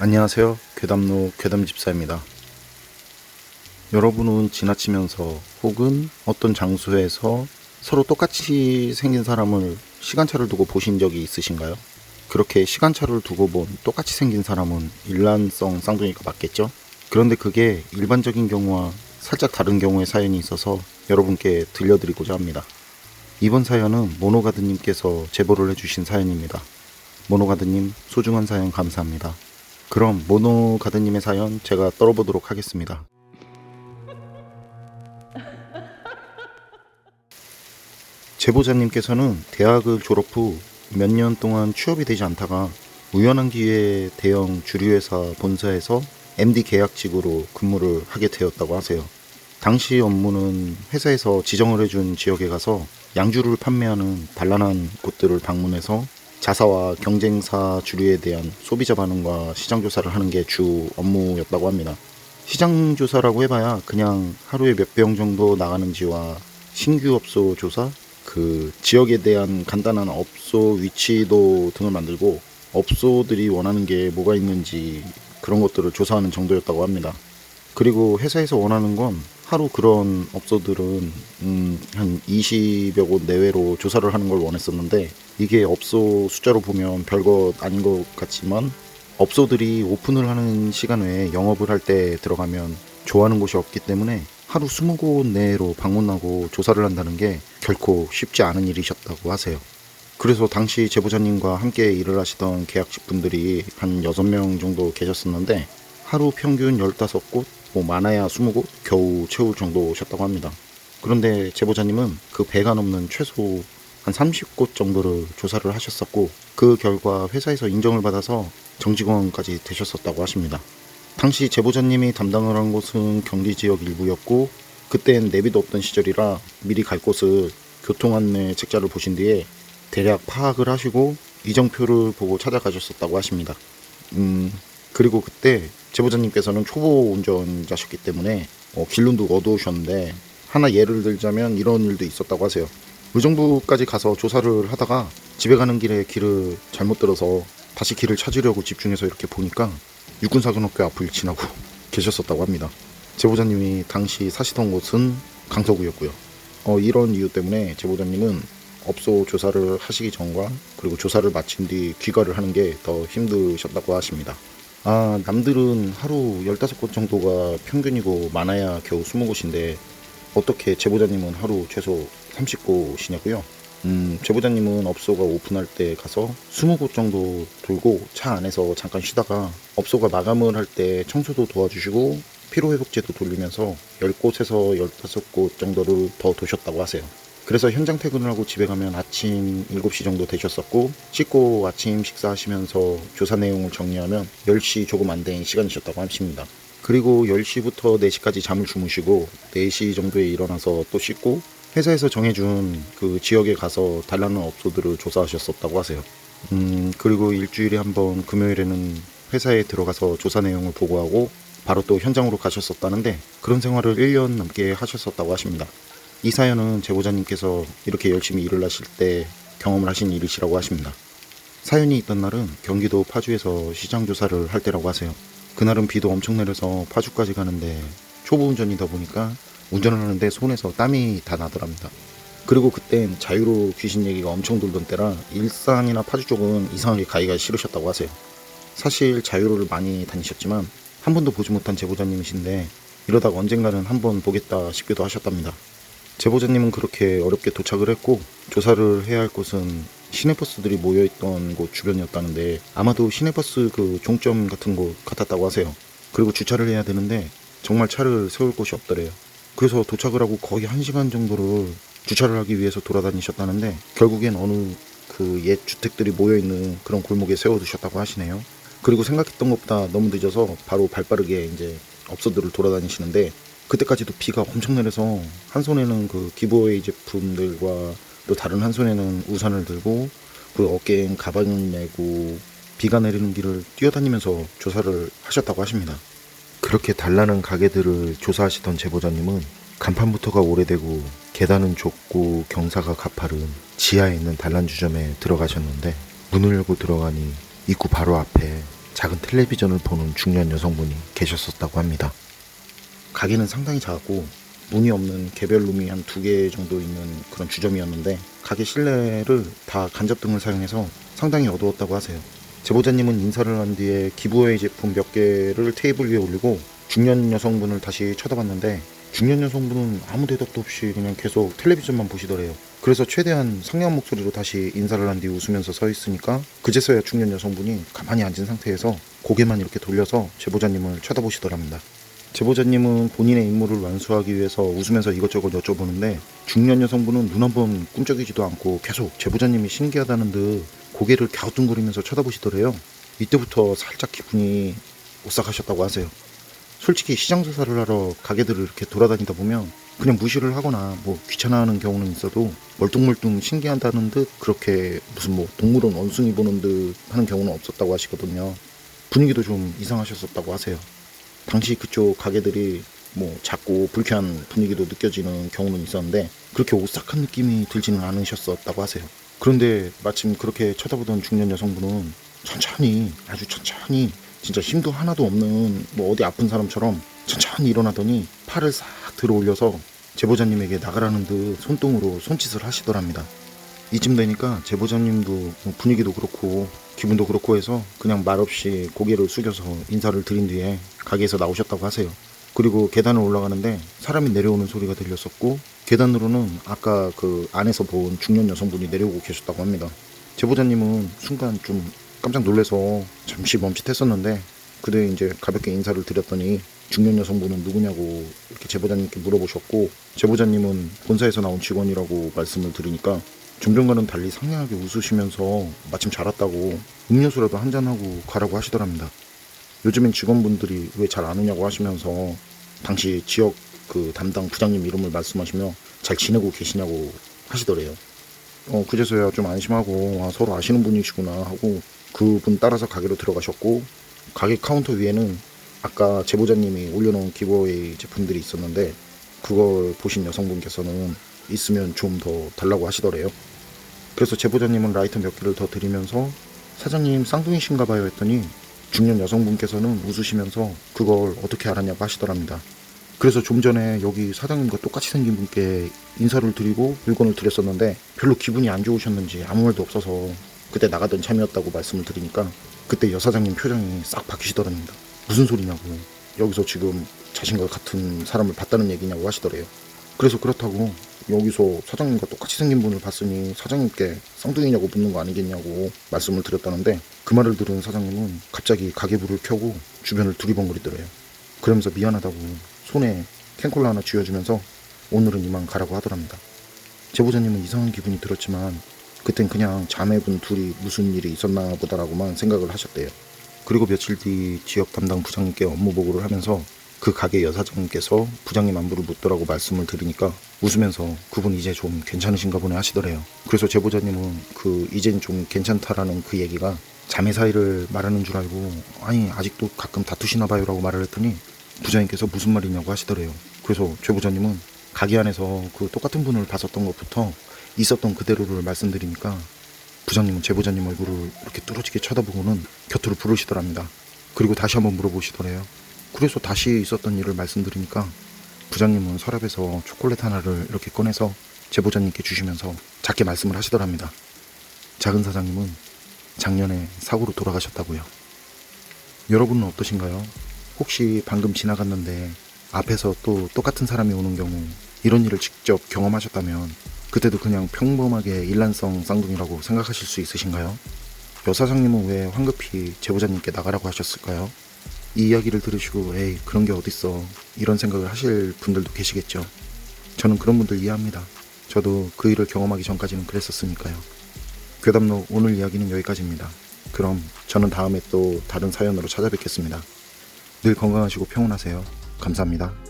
안녕하세요. 괴담로 괴담집사입니다. 여러분은 지나치면서 혹은 어떤 장소에서 서로 똑같이 생긴 사람을 시간차를 두고 보신 적이 있으신가요? 그렇게 시간차를 두고 본 똑같이 생긴 사람은 일란성 쌍둥이가 맞겠죠? 그런데 그게 일반적인 경우와 살짝 다른 경우의 사연이 있어서 여러분께 들려드리고자 합니다. 이번 사연은 모노가드님께서 제보를 해주신 사연입니다. 모노가드님 소중한 사연 감사합니다. 그럼 모노가드님의 사연 제가 떨어보도록 하겠습니다. 제보자님께서는 대학을 졸업 후 몇 년 동안 취업이 되지 않다가 우연한 기회에 대형 주류회사 본사에서 MD 계약직으로 근무를 하게 되었다고 하세요. 당시 업무는 회사에서 지정을 해준 지역에 가서 양주를 판매하는 단란한 곳들을 방문해서 자사와 경쟁사 주류에 대한 소비자 반응과 시장 조사를 하는 게 주 업무였다고 합니다. 시장 조사라고 해봐야 그냥 하루에 몇 병 정도 나가는지와 신규 업소 조사, 그 지역에 대한 간단한 업소 위치도 등을 만들고 업소들이 원하는 게 뭐가 있는지 그런 것들을 조사하는 정도였다고 합니다. 그리고 회사에서 원하는 건 하루 그런 업소들은 한 20여 곳 내외로 조사를 하는 걸 원했었는데, 이게 업소 숫자로 보면 별것 아닌 것 같지만 업소들이 오픈을 하는 시간 외에 영업을 할 때 들어가면 좋아하는 곳이 없기 때문에 하루 20곳 내로 방문하고 조사를 한다는 게 결코 쉽지 않은 일이셨다고 하세요. 그래서 당시 제보자님과 함께 일을 하시던 계약직 분들이 한 6명 정도 계셨었는데 하루 평균 15곳, 많아야 20곳 겨우 채울 정도셨다고 합니다. 그런데 제보자님은 그 배가 넘는 최소 한 30곳 정도를 조사를 하셨었고, 그 결과 회사에서 인정을 받아서 정직원까지 되셨었다고 하십니다. 당시 제보자님이 담당을 한 곳은 경기 지역 일부였고, 그땐 내비도 없던 시절이라 미리 갈 곳을 교통안내 책자를 보신 뒤에 대략 파악을 하시고 이정표를 보고 찾아가셨었다고 하십니다. 그리고 그때 제보자님께서는 초보 운전자셨기 때문에 길눈도 어두우셨는데, 하나 예를 들자면 이런 일도 있었다고 하세요. 의정부까지 가서 조사를 하다가 집에 가는 길에 길을 잘못 들어서 다시 길을 찾으려고 집중해서 이렇게 보니까 육군사관학교 앞을 지나고 계셨었다고 합니다. 제보자님이 당시 사시던 곳은 강서구였고요. 이런 이유 때문에 제보자님은 업소 조사를 하시기 전과 그리고 조사를 마친 뒤 귀가를 하는 게 더 힘드셨다고 하십니다. 남들은 하루 15곳 정도가 평균이고 많아야 겨우 20곳인데 어떻게 제보자님은 하루 최소 30곳이냐고요? 제보자님은 업소가 오픈할 때 가서 20곳 정도 돌고 차 안에서 잠깐 쉬다가 업소가 마감을 할 때 청소도 도와주시고 피로회복제도 돌리면서 10곳에서 15곳 정도를 더 도셨다고 하세요. 그래서 현장 퇴근을 하고 집에 가면 아침 7시 정도 되셨었고, 씻고 아침 식사하시면서 조사 내용을 정리하면 10시 조금 안 된 시간이셨다고 하십니다. 그리고 10시부터 4시까지 잠을 주무시고 4시 정도에 일어나서 또 씻고 회사에서 정해준 그 지역에 가서 달라는 업소들을 조사하셨었다고 하세요. 그리고 일주일에 한 번 금요일에는 회사에 들어가서 조사 내용을 보고하고 바로 또 현장으로 가셨었다는데, 그런 생활을 1년 넘게 하셨었다고 하십니다. 이 사연은 제보자님께서 이렇게 열심히 일을 하실 때 경험을 하신 일이시라고 하십니다. 사연이 있던 날은 경기도 파주에서 시장 조사를 할 때라고 하세요. 그날은 비도 엄청 내려서 파주까지 가는데 초보 운전이다 보니까 운전을 하는데 손에서 땀이 다 나더랍니다. 그리고 그땐 자유로 귀신 얘기가 엄청 돌던 때라 일산이나 파주 쪽은 이상하게 가기가 싫으셨다고 하세요. 사실 자유로를 많이 다니셨지만 한 번도 보지 못한 제보자님이신데 이러다가 언젠가는 한번 보겠다 싶기도 하셨답니다. 제보자님은 그렇게 어렵게 도착을 했고, 조사를 해야 할 곳은 시내버스들이 모여있던 곳 주변이었다는데 아마도 시내버스 그 종점 같은 곳 같았다고 하세요. 그리고 주차를 해야 되는데 정말 차를 세울 곳이 없더래요. 그래서 도착을 하고 거의 1시간 정도를 주차를 하기 위해서 돌아다니셨다는데 결국엔 어느 그 옛 주택들이 모여있는 그런 골목에 세워두셨다고 하시네요. 그리고 생각했던 것보다 너무 늦어서 바로 발빠르게 이제 업소들을 돌아다니시는데, 그때까지도 비가 엄청 내려서 한 손에는 그 기부웨이 제품들과 또 다른 한 손에는 우산을 들고 그 어깨엔 가방을 메고 비가 내리는 길을 뛰어다니면서 조사를 하셨다고 하십니다. 그렇게 달라는 가게들을 조사하시던 제보자님은 간판부터가 오래되고 계단은 좁고 경사가 가파른 지하에 있는 단란주점에 들어가셨는데, 문을 열고 들어가니 입구 바로 앞에 작은 텔레비전을 보는 중년 여성분이 계셨었다고 합니다. 가게는 상당히 작았고 문이 없는 개별 룸이 한 2개 정도 있는 그런 주점이었는데 가게 실내를 다 간접등을 사용해서 상당히 어두웠다고 하세요. 제보자님은 인사를 한 뒤에 기부웨이 제품 몇 개를 테이블 위에 올리고 중년 여성분을 다시 쳐다봤는데 중년 여성분은 아무 대답도 없이 그냥 계속 텔레비전만 보시더래요. 그래서 최대한 상냥한 목소리로 다시 인사를 한 뒤 웃으면서 서 있으니까 그제서야 중년 여성분이 가만히 앉은 상태에서 고개만 이렇게 돌려서 제보자님을 쳐다보시더랍니다. 제보자님은 본인의 임무를 완수하기 위해서 웃으면서 이것저것 여쭤보는데 중년 여성분은 눈 한번 꿈쩍이지도 않고 계속 제보자님이 신기하다는 듯 고개를 갸우뚱거리면서 쳐다보시더래요. 이때부터 살짝 기분이 오싹하셨다고 하세요. 솔직히 시장 조사를 하러 가게들을 이렇게 돌아다니다 보면 그냥 무시를 하거나 뭐 귀찮아하는 경우는 있어도 멀뚱멀뚱 신기하다는 듯 그렇게 무슨 뭐 동물원 원숭이 보는 듯 하는 경우는 없었다고 하시거든요. 분위기도 좀 이상하셨었다고 하세요. 당시 그쪽 가게들이 뭐 작고 불쾌한 분위기도 느껴지는 경우는 있었는데 그렇게 오싹한 느낌이 들지는 않으셨었다고 하세요. 그런데 마침 그렇게 쳐다보던 중년 여성분은 천천히 아주 천천히 진짜 힘도 하나도 없는 뭐 어디 아픈 사람처럼 천천히 일어나더니 팔을 싹 들어 올려서 제보자님에게 나가라는 듯 손등으로 손짓을 하시더랍니다. 이쯤 되니까 제보자님도 뭐 분위기도 그렇고 기분도 그렇고 해서 그냥 말없이 고개를 숙여서 인사를 드린 뒤에 가게에서 나오셨다고 하세요. 그리고 계단을 올라가는데 사람이 내려오는 소리가 들렸었고 계단으로는 아까 그 안에서 본 중년 여성분이 내려오고 계셨다고 합니다. 제보자님은 순간 좀 깜짝 놀라서 잠시 멈칫했었는데 그때 이제 가볍게 인사를 드렸더니 중년 여성분은 누구냐고 이렇게 제보자님께 물어보셨고 제보자님은 본사에서 나온 직원이라고 말씀을 드리니까 좀 전과는 달리 상냥하게 웃으시면서 마침 잘 왔다고 음료수라도 한잔하고 가라고 하시더랍니다. 요즘엔 직원분들이 왜 잘 안 오냐고 하시면서 당시 지역 그 담당 부장님 이름을 말씀하시며 잘 지내고 계시냐고 하시더래요. 그제서야 좀 안심하고 서로 아시는 분이시구나 하고 그분 따라서 가게로 들어가셨고 가게 카운터 위에는 아까 제보자님이 올려놓은 기부웨이 제품들이 있었는데 그걸 보신 여성분께서는 있으면 좀 더 달라고 하시더래요. 그래서 제보자님은 라이터 몇 개를 더 드리면서 사장님 쌍둥이신가 봐요 했더니 중년 여성분께서는 웃으시면서 그걸 어떻게 알았냐고 하시더랍니다. 그래서 좀 전에 여기 사장님과 똑같이 생긴 분께 인사를 드리고 물건을 드렸었는데 별로 기분이 안 좋으셨는지 아무 말도 없어서 그때 나가던 참이었다고 말씀을 드리니까 그때 여사장님 표정이 싹 바뀌시더랍니다. 무슨 소리냐고, 여기서 지금 자신과 같은 사람을 봤다는 얘기냐고 하시더래요. 그래서 그렇다고 여기서 사장님과 똑같이 생긴 분을 봤으니 사장님께 쌍둥이냐고 묻는 거 아니겠냐고 말씀을 드렸다는데 그 말을 들은 사장님은 갑자기 가게불을 켜고 주변을 두리번거리더래요. 그러면서 미안하다고 손에 캔콜라 하나 쥐어주면서 오늘은 이만 가라고 하더랍니다. 제보자님은 이상한 기분이 들었지만 그땐 그냥 자매분 둘이 무슨 일이 있었나 보다라고만 생각을 하셨대요. 그리고 며칠 뒤 지역 담당 부장님께 업무 보고를 하면서 그 가게 여사장님께서 부장님 안부를 묻더라고 말씀을 드리니까 웃으면서 그분 이제 좀 괜찮으신가 보네 하시더래요. 그래서 제보자님은 그 이젠 좀 괜찮다라는 그 얘기가 자매 사이를 말하는 줄 알고 아니 아직도 가끔 다투시나 봐요 라고 말을 했더니 부장님께서 무슨 말이냐고 하시더래요. 그래서 제보자님은 가게 안에서 그 똑같은 분을 봤었던 것부터 있었던 그대로를 말씀드리니까 부장님은 제보자님 얼굴을 이렇게 뚫어지게 쳐다보고는 곁으로 부르시더랍니다. 그리고 다시 한번 물어보시더래요. 그래서 다시 있었던 일을 말씀드리니까 부장님은 서랍에서 초콜릿 하나를 이렇게 꺼내서 제보자님께 주시면서 작게 말씀을 하시더랍니다. 작은 사장님은 작년에 사고로 돌아가셨다고요. 여러분은 어떠신가요? 혹시 방금 지나갔는데 앞에서 또 똑같은 사람이 오는 경우 이런 일을 직접 경험하셨다면 그때도 그냥 평범하게 일란성 쌍둥이라고 생각하실 수 있으신가요? 여사장님은 왜 황급히 제보자님께 나가라고 하셨을까요? 이 이야기를 들으시고 에이 그런 게 어딨어 이런 생각을 하실 분들도 계시겠죠. 저는 그런 분들 이해합니다. 저도 그 일을 경험하기 전까지는 그랬었으니까요. 괴담록 오늘 이야기는 여기까지입니다. 그럼 저는 다음에 또 다른 사연으로 찾아뵙겠습니다. 늘 건강하시고 평온하세요. 감사합니다.